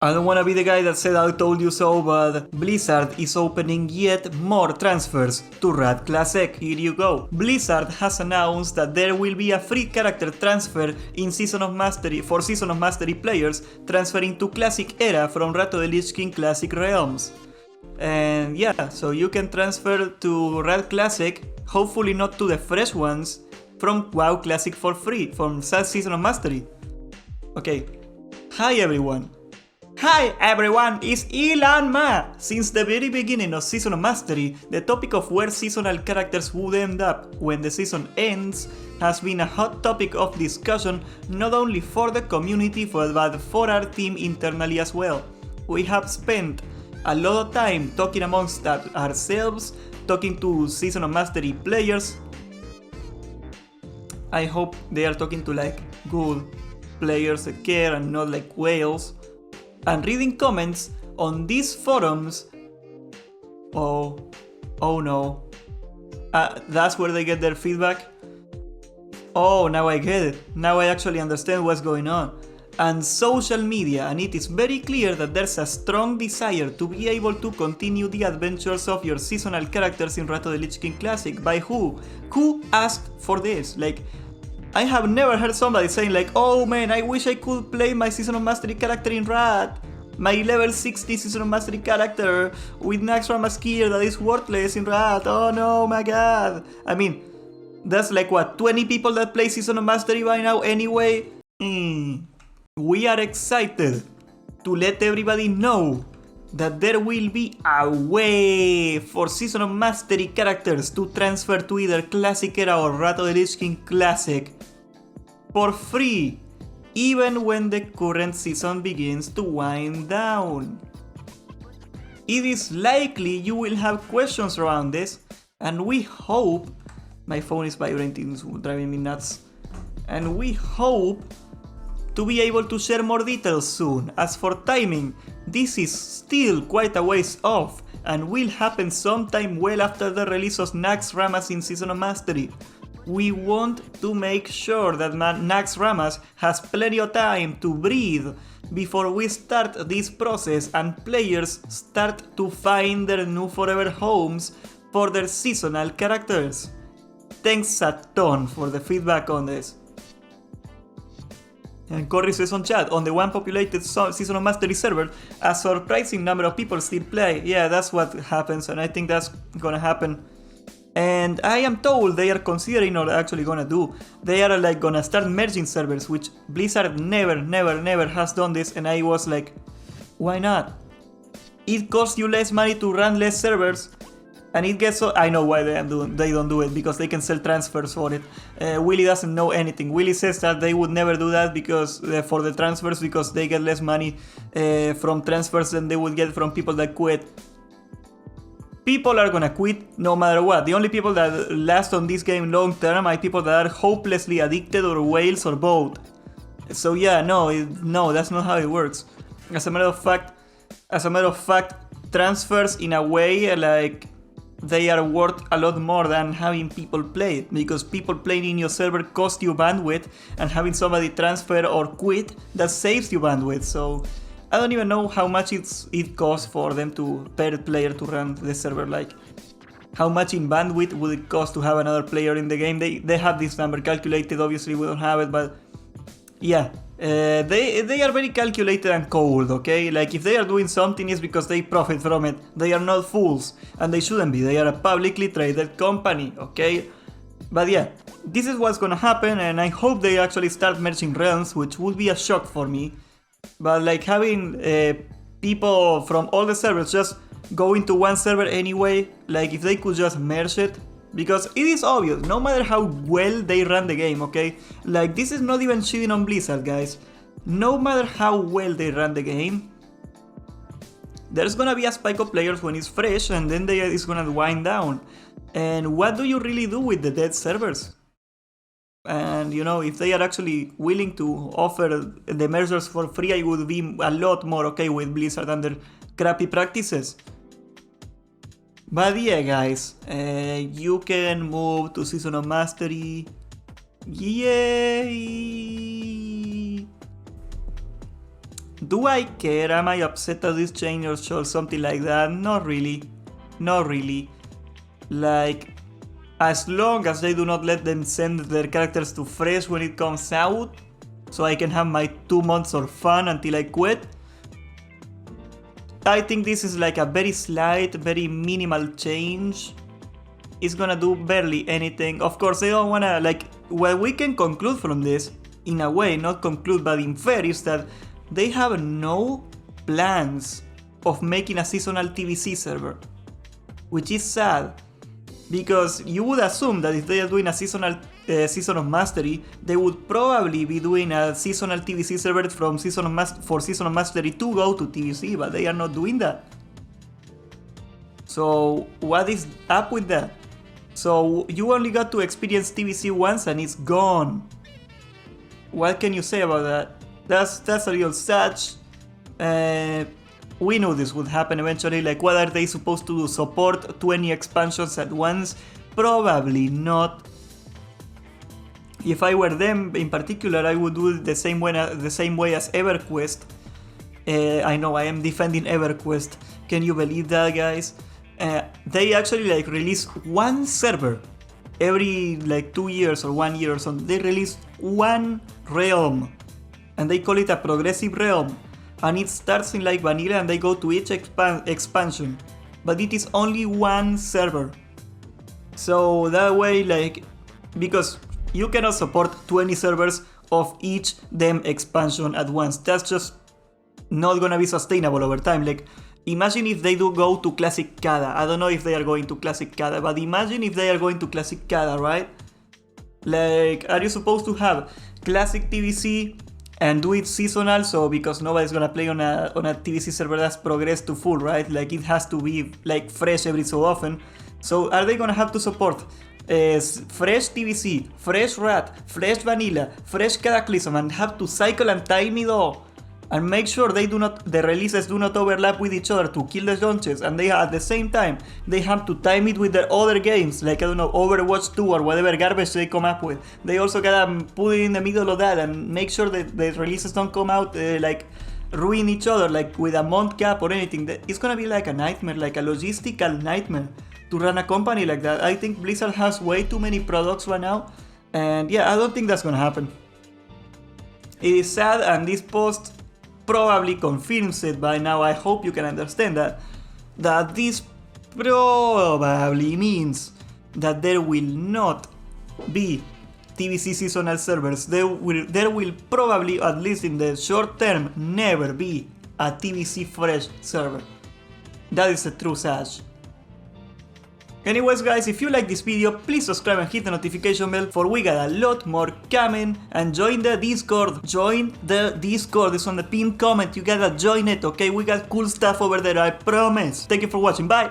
I don't wanna be the guy that said I told you so, but Blizzard is opening yet more transfers to WotLK Classic. Here you go. Blizzard has announced that there will be a free character transfer in Season of Mastery for Season of Mastery players transferring to Classic era from Wrath of the Lich King Classic realms. And yeah, so you can transfer to WotLK Classic, hopefully not to the fresh ones, from WoW Classic for free, from Season of Mastery. Okay, hi everyone. Hi everyone, it's Elon Ma! Since the very beginning of Season of Mastery, the topic of where seasonal characters would end up when the season ends has been a hot topic of discussion not only for the community but for our team internally as well. We have spent a lot of time talking amongst ourselves, talking to Season of Mastery players. I hope they are talking to like good players that care and not like whales. And reading comments on these forums. Oh no. That's where they get their feedback? Oh, now I get it. Now I actually understand what's going on. And social media, and it is very clear that there's a strong desire to be able to continue the adventures of your seasonal characters in Wrath of the Lich King Classic. By who? Who asked for this? Like, I have never heard somebody saying like, oh man, I wish I could play my Season of Mastery character in Wrath. My level 60 Season of Mastery character with Naxxramas gear that is worthless in Wrath. Oh no, my god. I mean, that's like what, 20 people that play Season of Mastery by now anyway? We are excited to let everybody know that there will be a way for Season of Mastery characters to transfer to either Classic Era or Wrath of the Lich King Classic for free, even when the current season begins to wind down. It is likely you will have questions around this, and we hope... My phone is vibrating, it's driving me nuts. And we hope to be able to share more details soon. As for timing, this is still quite a ways off and will happen sometime well after the release of Naxxramas in Season of Mastery. We want to make sure that Naxxramas has plenty of time to breathe before we start this process and players start to find their new forever homes for their seasonal characters. Thanks a ton for the feedback on this. And Corey says on chat, on the one populated Season of Mastery server, a surprising number of people still play. Yeah, that's what happens, and I think that's gonna happen. And I am told they are considering, or actually gonna do, they are like gonna start merging servers, which Blizzard never has done this, and I was like, why not? It costs you less money to run less servers, and it gets so... I know why they don't do it, because they can sell transfers for it. Willy doesn't know anything. Willy says that they would never do that because for the transfers, because they get less money from transfers than they would get from people that quit. People are gonna quit no matter what. The only people that last on this game long term are people that are hopelessly addicted or whales or both. So yeah, no, that's not how it works. As a matter of fact, transfers in a way like they are worth a lot more than having people play it, because people playing in your server cost you bandwidth, and having somebody transfer or quit, that saves you bandwidth. So I don't even know how much it costs for them per player to run the server. Like, how much in bandwidth would it cost to have another player in the game? They have this number calculated, obviously we don't have it, but yeah. They are very calculated and cold, okay? Like, if they are doing something, it's because they profit from it. They are not fools, and they shouldn't be. They are a publicly traded company, okay? But yeah, this is what's gonna happen, and I hope they actually start merging realms, which would be a shock for me. But like, having people from all the servers just go into one server anyway, like if they could just merge it. Because it is obvious, no matter how well they run the game, okay? Like, this is not even shitting on Blizzard, guys. No matter how well they run the game, there's gonna be a spike of players when it's fresh, and then it's gonna wind down. And what do you really do with the dead servers? And you know, if they are actually willing to offer the mergers for free, I would be a lot more okay with Blizzard and their crappy practices. But yeah, guys, you can move to Season of Mastery. Yay! Do I care? Am I upset that this change or something like that? Not really. Not really. Like, as long as they do not let them send their characters to fresh when it comes out, so I can have my 2 months of fun until I quit. I think this is like a very slight, very minimal change. It's gonna do barely anything. Of course, they don't wanna, like, what we can conclude from this, in a way, not conclude but infer, is that they have no plans of making a seasonal TVC server. Which is sad, because you would assume that if they are doing a seasonal Season of Mastery, they would probably be doing a seasonal TVC server from Season of Mastery to go to TVC, but they are not doing that. So what is up with that? So you only got to experience TVC once and it's gone. What can you say about that? That's a real sad. We knew this would happen eventually. Like, what are they supposed to do? Support 20 expansions at once? Probably not. If I were them in particular, I would do it the same way as EverQuest. I know I am defending EverQuest. Can you believe that, guys? They actually like release one server every like 2 years or 1 year or something. They release one realm and they call it a progressive realm, and it starts in like vanilla and they go to each expansion, but it is only one server. So that way, like, because you cannot support 20 servers of each damn expansion at once. That's just not gonna be sustainable over time. Like, imagine if they do go to Classic Cada. I don't know if they are going to Classic Cada, but imagine if they are going to Classic Cada, right? Like, are you supposed to have Classic TVC and do it seasonal? So because nobody's gonna play on a TVC server that's progressed to full, right? Like, it has to be like fresh every so often. So are they gonna have to support fresh TVC, fresh Rat, fresh Vanilla, fresh Cataclysm, and have to cycle and time it all? And make sure the releases do not overlap with each other to kill the launches, and they at the same time they have to time it with their other games, like, I don't know, Overwatch 2 or whatever garbage they come up with. They also gotta put it in the middle of that and make sure that the releases don't come out like ruin each other, like with a month gap or anything. It's gonna be like a nightmare, like a logistical nightmare to run a company like that. I think Blizzard has way too many products right now, and yeah, I don't think that's gonna happen. It is sad, and this post probably confirms it by now. I hope you can understand that this probably means that there will not be TVC seasonal servers. There will probably, at least in the short term, never be a TVC fresh server. That is the true sash. Anyways, guys, if you like this video, please subscribe and hit the notification bell, for we got a lot more coming. And join the Discord. Join the Discord. It's on the pinned comment. You gotta join it, okay? We got cool stuff over there, I promise. Thank you for watching. Bye.